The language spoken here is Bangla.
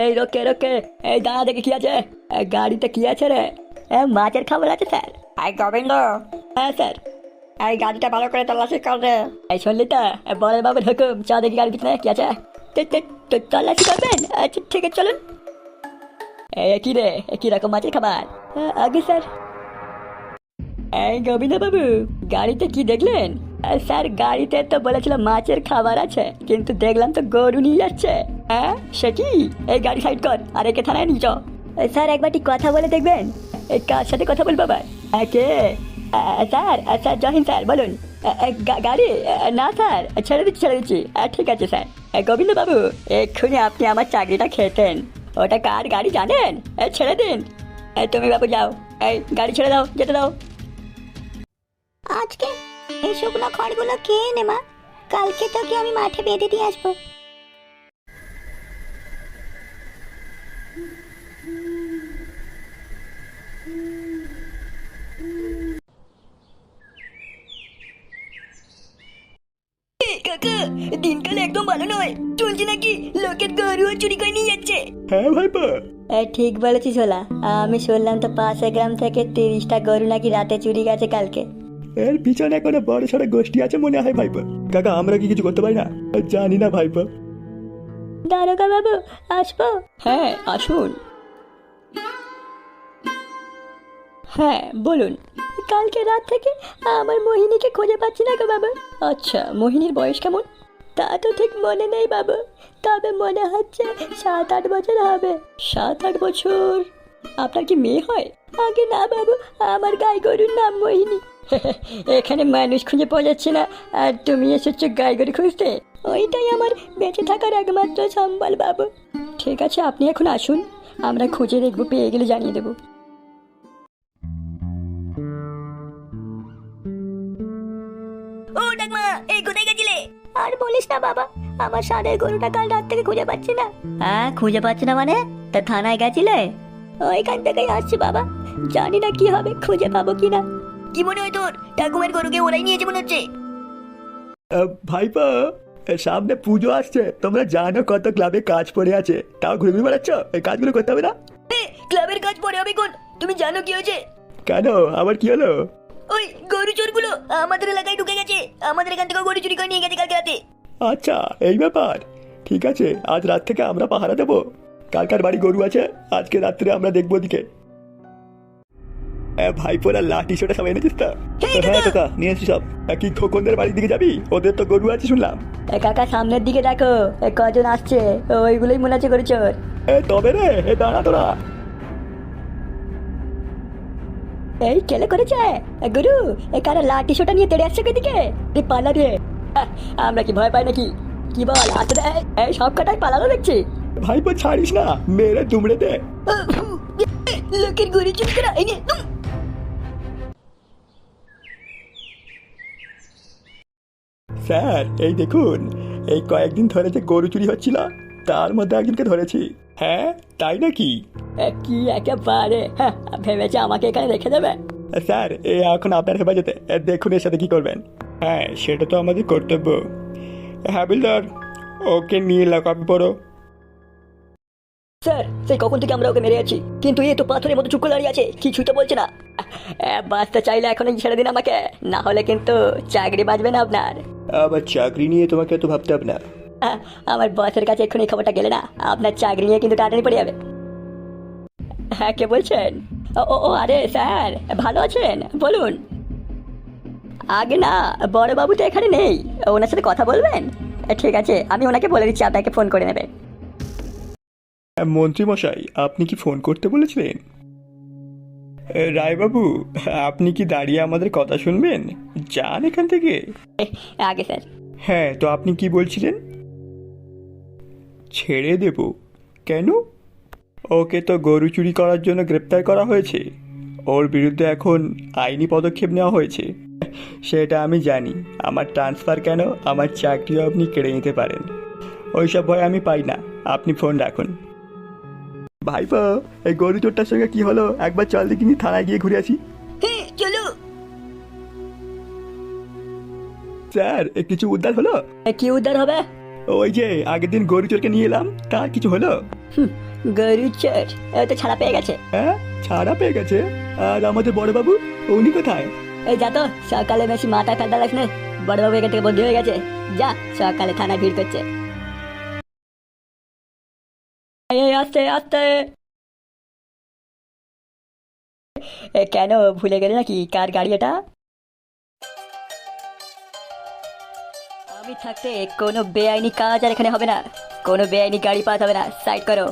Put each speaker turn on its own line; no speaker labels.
এই রোকে রোকে, এই দাঁড়া দেখে কি আছে, গাড়িতে কি আছে রে? মাছের খাবার আছে স্যার।
এই গোবিন্দ,
হ্যাঁ স্যার।
এই গাড়িটা ভালো করে তল্লাশি কর রে।
এই শুনলি তো, বড় বাবুর হুকুম, চ দেখি গাড়ির পিছনে কি আছে। তল্লাশি করবেন? আচ্ছা ঠিক আছে চলুন। কি রে, কি রকম মাছের খাবার? আগে স্যার। এই গোবিন্দ বাবু, গাড়িতে কি দেখলেন? স্যার গাড়িতে তো বলেছিল মাছের খাবার আছে, কিন্তু দেখলাম তো গরু নিয়ে যাচ্ছে। হ্যাঁ সে কি? এই গাড়ি সাইড কর আর একে থানায় নিয়ে যাও। স্যার একবার ঠিক কথা বলে দেখবেন। এই কার সাথে কথা বলবো আবার? কে? স্যার স্যার জয় হিন্দ স্যার, বলুন। গাড়ি? না স্যার, ছেড়ে দিচ্ছি। ঠিক আছে স্যার। গোবিন্দ বাবু, এক্ষুনি আপনি আমার চাকরিটা খেতেন। ওটা কার গাড়ি জানেন? ছেড়ে দিন। তুমি বাবু যাও, এই গাড়ি ছেড়ে দাও, যেতে দাও।
আজকে এই শুকনো খড়গুলো খেয়ে নে মা, কালকে তোকে আমি মাঠে বেঁধে দিয়ে আসবো।
কাকা, দিনকাল একদম ভালো নয়। চলছে নাকি লোকের গরু চুরি করে নিয়ে যাচ্ছে।
হ্যাঁ ভাইপা,
ঠিক বলেছিস ওলা। আমি শুনলাম তো পাশের গ্রাম থেকে 30টা গরু নাকি রাতে চুরি গেছে কালকে।
এর পিছনে কোনো বড় সড়ো গোষ্ঠী আছে মনে হয় ভাইপা। কাকা আমরা কি কিছু করতে পারি না? জানি না ভাইপা।
দারোগা বাবু, আসবো? হ্যাঁ আসুন। হ্যাঁ বলুন। কালকে রাত থেকে আমার মোহিনীকে খুঁজে পাচ্ছি না গো বাবা। আচ্ছা, মোহিনীর বয়স কেমন? তা তো ঠিক মনে নেই বাবা, তবে মনে হচ্ছে 7-8 বছর হবে। 7-8 বছর? আপনার কি মেয়ে হয়? আগে না বাবু, আমার গাই গরুর নাম মোহিনী। এখানে মানুষ খুঁজে পাওয়া যাচ্ছে না, আর তুমি এসেছো গাই গরু খুঁজতে? ওইটাই আমার বেঁচে থাকার একমাত্র সম্বল বাবু। ঠিক আছে, আপনি এখন আসুন, আমরা খুঁজে দেখবো, পেয়ে গেলে জানিয়ে দেবো। ও ডাকমা, এই কোথায় গেছিলে?
আর বলিস না বাবা, আমার সাদের গরুটা কাল রাত থেকে খুঁজে পাচ্ছি না।
হ্যাঁ, খুঁজে পাচ্ছি না মানে? তা থানায় গেছিলে?
ওইখান থেকেই আসছি বাবা, জানি না কি হবে, খুঁজে পাবো কিনা।
কি মনে হয় তোর? ঠাকুমার গরুকে ওরাই নিয়েছে মনে হচ্ছে।
ভাইপা, সামনে পুজো আসছে, তোমরা জানো কত ক্লাবে কাজ পড়ে আছে, তাও ঘুরে ঘুরে বেড়াচ্ছ। এই কাজগুলো করতে হবে না?
ক্লাবের কাজ পরে হবে কোন? তুমি জানো কি হয়েছে?
কেন, আবার কি হলো?
ওই গরু চোরগুলো আমাদের এলাকায় ঢুকে গেছে, আমাদের এখান থেকে গরু চুরি করে নিয়ে গেছে কালকে রাতে।
আচ্ছা এই ব্যাপার, ঠিক আছে, আজ রাত থেকে আমরা পাহারা দেবো। কার বাড়ি গরু আছে আজকে রাত্রে আমরা দেখবো দিকে। ভাইপোরা লাঠি সোটা সব এনেছিস তো? হ্যাঁ কাকা, নিয়ে এসছি সব। কি খোকনদের বাড়ির দিকে যাবি? ওদের তো গরু আছে শুনলাম।
কাকা সামনের দিকে দেখো, কজন আসছে, ওইগুলোই মনে হচ্ছে গরু চোর।
তবে রে, দাঁড়া তোরা।
এই কেলে করেছে গুরু, কারা লাঠি সোটা নিয়ে তেড়ে আসছে এদিকে? পালা রে, আমরা কি ভয় পাই নাকি? কি বল, আসলে এই সব কটাই পালানো দেখছি।
ভাইপো ছাড়িস না, মেরে দুমড়ে দে।
লোকের গরু চুরি করা, এই নে,
স্যার এই দেখুন, এই কয়েকদিন ধরে যে গরু চুরি হচ্ছিল তার মধ্যে একজনকে ধরেছি। হ্যাঁ তাই নাকি?
কি একেবারে, ভেবেছে আমাকে এখানে রেখে দেবে?
স্যার এ এখন আপনার হেফাজতে, দেখুন এর সাথে কি করবেন। হ্যাঁ সেটা তো আমাদের কর্তব্য। হাবিলদার, ওকে নিয়ে লাগাবি পড়ো।
স্যার সেই কখন থেকে আমরা ওকে মেরে আছি, কিন্তু এ তো পাথরের মতো চুপ করে দাঁড়িয়ে আছে, কিছুই তো বলছে না। বাঁচতে চাইলে এখনই ছেড়ে দিন আমাকে, না হলে কিন্তু চাকরি বাঁচবে না আপনার।
আবার চাকরি নিয়ে তোমাকে তো ভাবতে হবে না।
আমার বসের কাছে এক্ষুনি খবরটা গেলে না, আপনার চাকরি নিয়ে কিন্তু টাটানি পড়ে যাবে। হ্যাঁ কে বলছেন? ও আরে স্যার, ভালো আছেন? বলুন। আগে না, বড়বাবু তো এখানে নেই, ওনার সাথে কথা বলবেন? ঠিক আছে, আমি ওনাকে বলে দিচ্ছি আপনাকে ফোন করে নেবে।
মন্ত্রী মশাই, আপনি কি ফোন করতে বলেছিলেন? রায়বাবু, আপনি কি দাঁড়িয়ে আমাদের কথা শুনবেন? যান এখান থেকে।
আগে স্যার।
হ্যাঁ তো আপনি কি বলছিলেন? ছেড়ে দেব? কেন? ওকে তো গরু চুরি করার জন্য গ্রেপ্তার করা হয়েছে, ওর বিরুদ্ধে এখন আইনি পদক্ষেপ নেওয়া হয়েছে। সেটা আমি জানি, আমার ট্রান্সফার কেন, আমার চাকরিও আপনি কেড়ে নিতে পারেন, ওইসব ভয় আমি পাই না। আপনি ফোন রাখুন। ভাইপো, এই গরু চোরটার সঙ্গে কি হলো একবার চল দেখিনি, থানায় গিয়ে ঘুরে আসি।
চলো।
স্যার কিছু উদ্ধার হলো?
কি উদ্ধার হবে?
ওই যে আগের দিন গরু চোরকে নিয়ে এলাম, তার কিছু হলো?
গরু চোর ও তো ছাড়া পেয়ে গেছে।
হ্যাঁ, ছাড়া পেয়ে গেছে? আর আমাদের বড়বাবু, উনি কোথায়?
এই যা তো, সকালে বেশি মাথা ঠান্ডা লাগছে না, বড়বাবু এখান থেকে বন্ধু হয়ে গেছে। যা, সকালে থানায় ভিড় করছে। এই আস্তে আস্তে। কেন ভুলে গেলে নাকি কার গাড়ি এটা? আমি থাকতে কোনো বেআইনি কাজ আর এখানে হবে না, কোনো বেআইনি গাড়ি পাওয়া যাবে না, সাইড করো।